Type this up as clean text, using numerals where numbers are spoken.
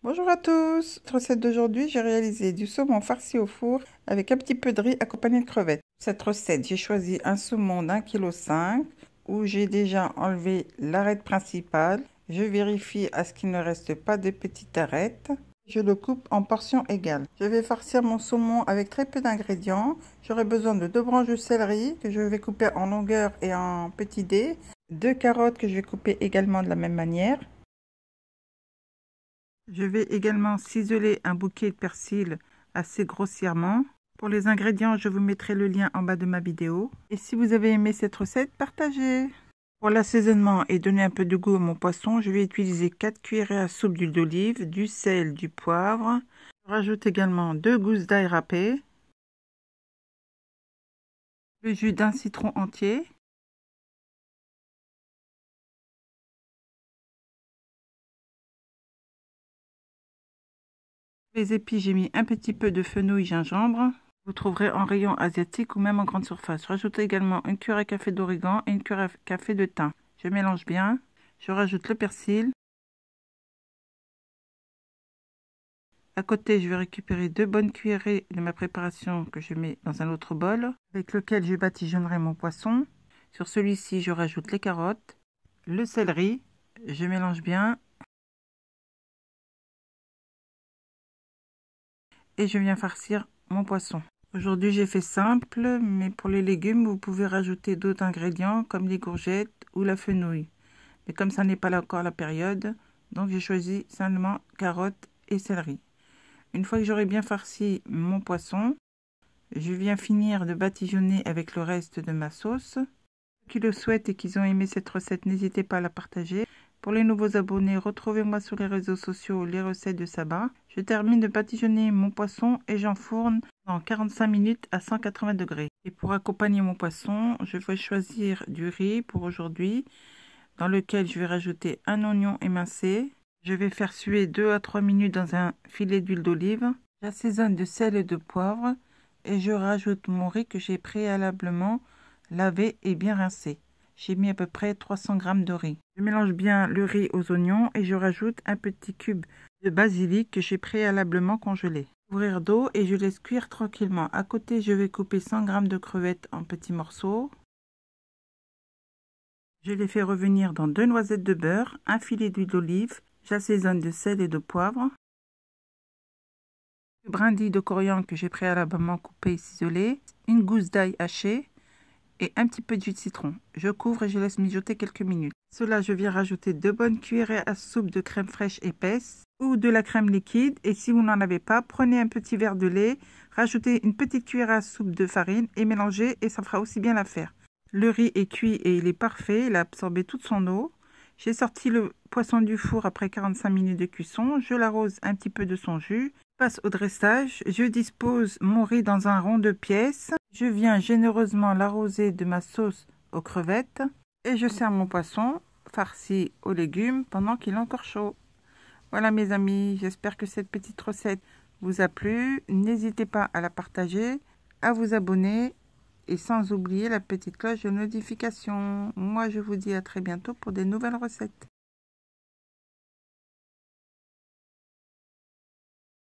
Bonjour à tous. Cette recette d'aujourd'hui, j'ai réalisé du saumon farci au four avec un petit peu de riz accompagné de crevettes. Cette recette, j'ai choisi un saumon d'1,5 kg où j'ai déjà enlevé l'arête principale. Je vérifie à ce qu'il ne reste pas de petites arêtes. Je le coupe en portions égales. Je vais farcir mon saumon avec très peu d'ingrédients. J'aurai besoin de 2 branches de céleri que je vais couper en longueur et en petits dés. 2 carottes que je vais couper également de la même manière. Je vais également ciseler un bouquet de persil assez grossièrement. Pour les ingrédients, je vous mettrai le lien en bas de ma vidéo. Et si vous avez aimé cette recette, partagez. Pour l'assaisonnement et donner un peu de goût à mon poisson, je vais utiliser 4 cuillerées à soupe d'huile d'olive, du sel, du poivre. Je rajoute également 2 gousses d'ail râpées, le jus d'un citron entier, les épices, j'ai mis un petit peu de fenouil gingembre. Vous trouverez en rayon asiatique ou même en grande surface. Rajoutez également une cuillère à café d'origan et une cuillère à café de thym. Je mélange bien. Je rajoute le persil. À côté, je vais récupérer 2 bonnes cuillerées de ma préparation que je mets dans un autre bol, avec lequel je badigeonnerai mon poisson. Sur celui-ci, je rajoute les carottes, le céleri. Je mélange bien. Et je viens farcir mon poisson. Aujourd'hui, j'ai fait simple, mais pour les légumes, vous pouvez rajouter d'autres ingrédients comme les courgettes ou la fenouil. Mais comme ça n'est pas là encore la période, donc j'ai choisi simplement carottes et céleri. Une fois que j'aurai bien farci mon poisson, je viens finir de badigeonner avec le reste de ma sauce. Ceux qui le souhaitent et qui ont aimé cette recette, n'hésitez pas à la partager. Pour les nouveaux abonnés, retrouvez-moi sur les réseaux sociaux, les recettes de Saba. Je termine de badigeonner mon poisson et j'enfourne dans 45 minutes à 180 degrés. Et pour accompagner mon poisson, je vais choisir du riz pour aujourd'hui, dans lequel je vais rajouter un oignon émincé. Je vais faire suer 2 à 3 minutes dans un filet d'huile d'olive. J'assaisonne de sel et de poivre et je rajoute mon riz que j'ai préalablement lavé et bien rincé. J'ai mis à peu près 300 g de riz. Je mélange bien le riz aux oignons et je rajoute un petit cube de basilic que j'ai préalablement congelé. Couvrir d'eau et je laisse cuire tranquillement. À côté, je vais couper 100 g de crevettes en petits morceaux. Je les fais revenir dans 2 noisettes de beurre, un filet d'huile d'olive. J'assaisonne de sel et de poivre. Le brindilles de coriandre que j'ai préalablement coupé et ciselé. Une gousse d'ail haché. Et un petit peu de jus de citron. Je couvre et je laisse mijoter quelques minutes. Cela, je viens rajouter 2 bonnes cuillerées à soupe de crème fraîche épaisse ou de la crème liquide. Et si vous n'en avez pas, prenez un petit verre de lait, rajoutez une petite cuillère à soupe de farine et mélangez et ça fera aussi bien l'affaire. Le riz est cuit et il est parfait, il a absorbé toute son eau. J'ai sorti le poisson du four après 45 minutes de cuisson. Je l'arrose un petit peu de son jus. Passe au dressage. Je dispose mon riz dans un rond de pièces. Je viens généreusement l'arroser de ma sauce aux crevettes. Et je sers mon poisson farci aux légumes pendant qu'il est encore chaud. Voilà mes amis, j'espère que cette petite recette vous a plu. N'hésitez pas à la partager, à vous abonner et sans oublier la petite cloche de notification. Moi je vous dis à très bientôt pour des nouvelles recettes.